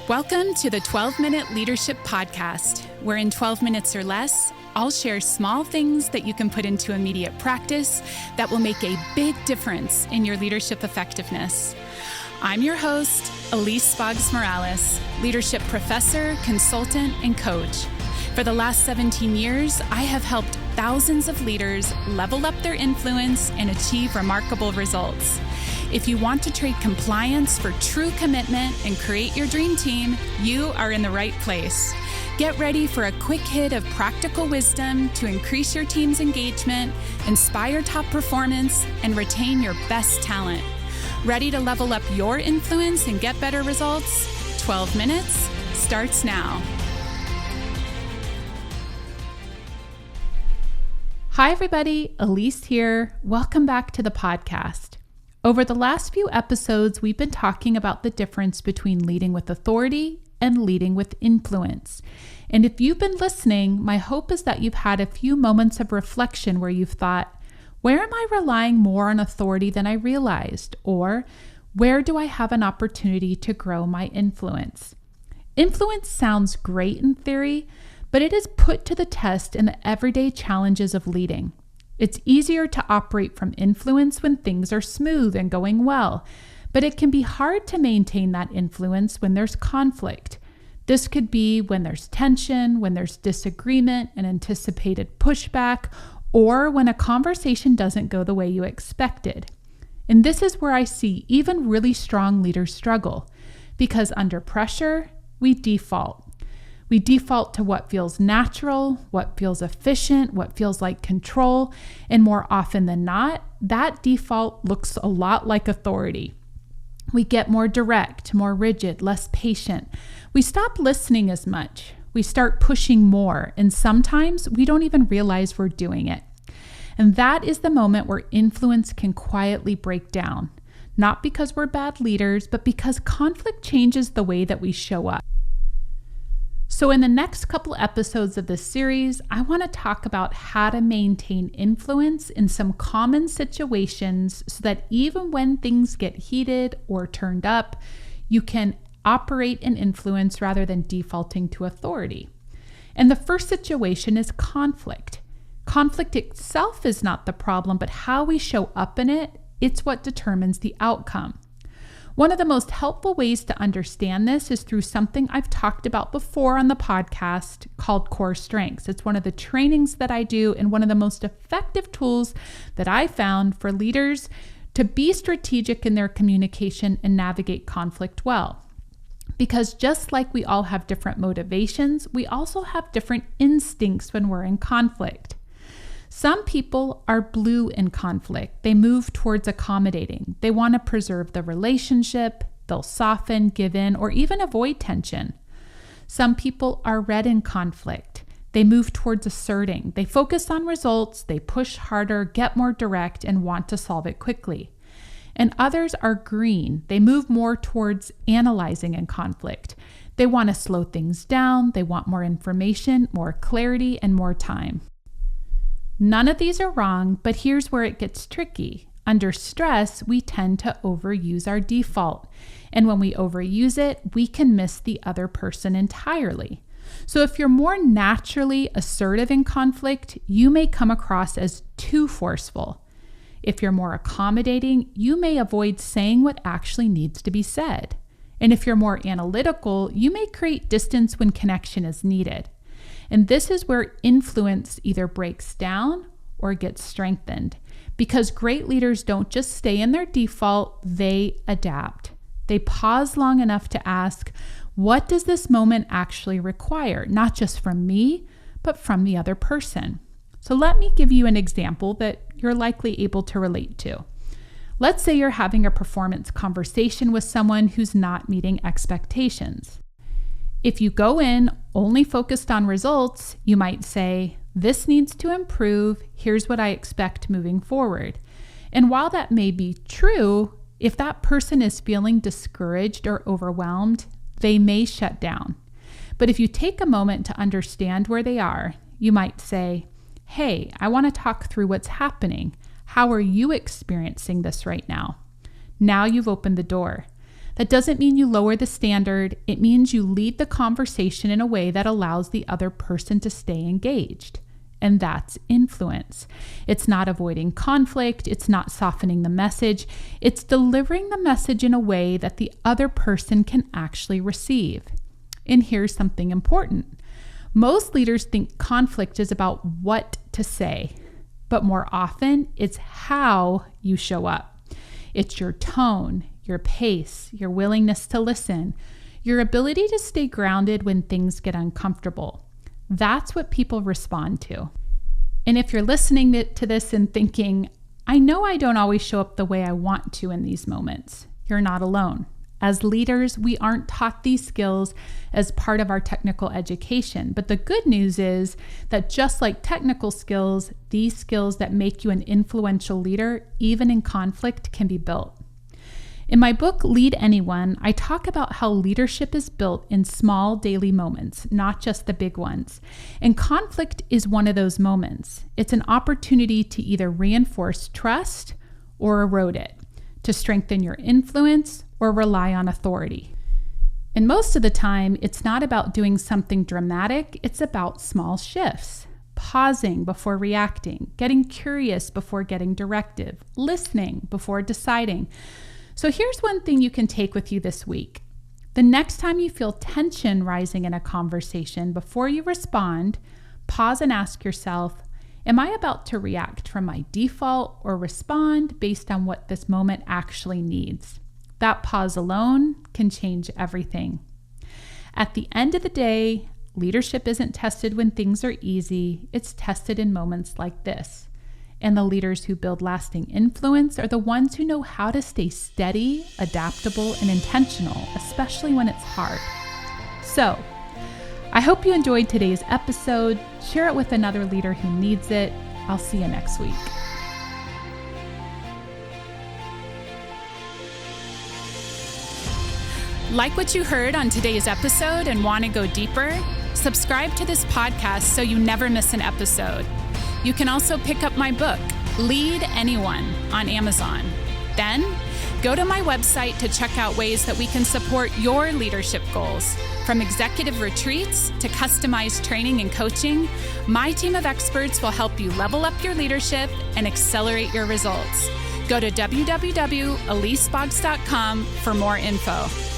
Welcome to the 12-Minute Leadership Podcast, where in 12 minutes or less, I'll share small things that you can put into immediate practice that will make a big difference in your leadership effectiveness. I'm your host, Elise Boggs-Morales, leadership professor, consultant, and coach. For the last 17 years, I have helped thousands of leaders level up their influence and achieve remarkable results. If you want to trade compliance for true commitment and create your dream team, you are in the right place. Get ready for a quick hit of practical wisdom to increase your team's engagement, inspire top performance, and retain your best talent. Ready to level up your influence and get better results? 12 minutes starts now. Hi, everybody. Elise here. Welcome back to the podcast. Over the last few episodes, we've been talking about the difference between leading with authority and leading with influence. And if you've been listening, my hope is that you've had a few moments of reflection where you've thought, where am I relying more on authority than I realized? Or where do I have an opportunity to grow my influence? Influence sounds great in theory, but it is put to the test in the everyday challenges of leading. It's easier to operate from influence when things are smooth and going well, but it can be hard to maintain that influence when there's conflict. This could be when there's tension, when there's disagreement and anticipated pushback, or when a conversation doesn't go the way you expected. And this is where I see even really strong leaders struggle, because under pressure, we default. We default to what feels natural, what feels efficient, what feels like control, and more often than not, that default looks a lot like authority. We get more direct, more rigid, less patient. We stop listening as much. We start pushing more, and sometimes we don't even realize we're doing it. And that is the moment where influence can quietly break down, not because we're bad leaders, but because conflict changes the way that we show up. So in the next couple episodes of this series, I want to talk about how to maintain influence in some common situations so that even when things get heated or turned up, you can operate in influence rather than defaulting to authority. And the first situation is conflict. Conflict itself is not the problem, but how we show up in it, it's what determines the outcome. One of the most helpful ways to understand this is through something I've talked about before on the podcast called Core Strengths. It's one of the trainings that I do and one of the most effective tools that I found for leaders to be strategic in their communication and navigate conflict well. Because just like we all have different motivations, we also have different instincts when we're in conflict. Some people are blue in conflict. They move towards accommodating. They want to preserve the relationship. They'll soften, give in, or even avoid tension. Some people are red in conflict. They move towards asserting. They focus on results. They push harder, get more direct, and want to solve it quickly. And others are green. They move more towards analyzing in conflict. They want to slow things down. They want more information, more clarity, and more time. None of these are wrong, but here's where it gets tricky. Under stress, we tend to overuse our default. And when we overuse it, we can miss the other person entirely. So if you're more naturally assertive in conflict, you may come across as too forceful. If you're more accommodating, you may avoid saying what actually needs to be said. And if you're more analytical, you may create distance when connection is needed. And this is where influence either breaks down or gets strengthened, because great leaders don't just stay in their default, they adapt. They pause long enough to ask, what does this moment actually require? Not just from me, but from the other person. So let me give you an example that you're likely able to relate to. Let's say you're having a performance conversation with someone who's not meeting expectations. If you go in only focused on results, you might say, this needs to improve, here's what I expect moving forward. And while that may be true, if that person is feeling discouraged or overwhelmed, they may shut down. But if you take a moment to understand where they are, you might say, hey, I want to talk through what's happening. How are you experiencing this right now? Now you've opened the door. That doesn't mean you lower the standard. It means you lead the conversation in a way that allows the other person to stay engaged. And that's influence. It's not avoiding conflict. It's not softening the message. It's delivering the message in a way that the other person can actually receive. And here's something important. Most leaders think conflict is about what to say, but more often it's how you show up. It's your tone, your pace, your willingness to listen, your ability to stay grounded when things get uncomfortable. That's what people respond to. And if you're listening to this and thinking, I know I don't always show up the way I want to in these moments, you're not alone. As leaders, we aren't taught these skills as part of our technical education. But the good news is that just like technical skills, these skills that make you an influential leader, even in conflict, can be built. In my book, Lead Anyone, I talk about how leadership is built in small daily moments, not just the big ones. And conflict is one of those moments. It's an opportunity to either reinforce trust or erode it, to strengthen your influence or rely on authority. And most of the time, it's not about doing something dramatic, it's about small shifts. Pausing before reacting, getting curious before getting directive, listening before deciding. So here's one thing you can take with you this week. The next time you feel tension rising in a conversation, before you respond, pause and ask yourself, am I about to react from my default or respond based on what this moment actually needs? That pause alone can change everything. At the end of the day, leadership isn't tested when things are easy. It's tested in moments like this. And the leaders who build lasting influence are the ones who know how to stay steady, adaptable, and intentional, especially when it's hard. So, I hope you enjoyed today's episode. Share it with another leader who needs it. I'll see you next week. Like what you heard on today's episode and want to go deeper? Subscribe to this podcast so you never miss an episode. You can also pick up my book, Lead Anyone, on Amazon. Then, go to my website to check out ways that we can support your leadership goals. From executive retreats to customized training and coaching, my team of experts will help you level up your leadership and accelerate your results. Go to www.eliseboggs.com for more info.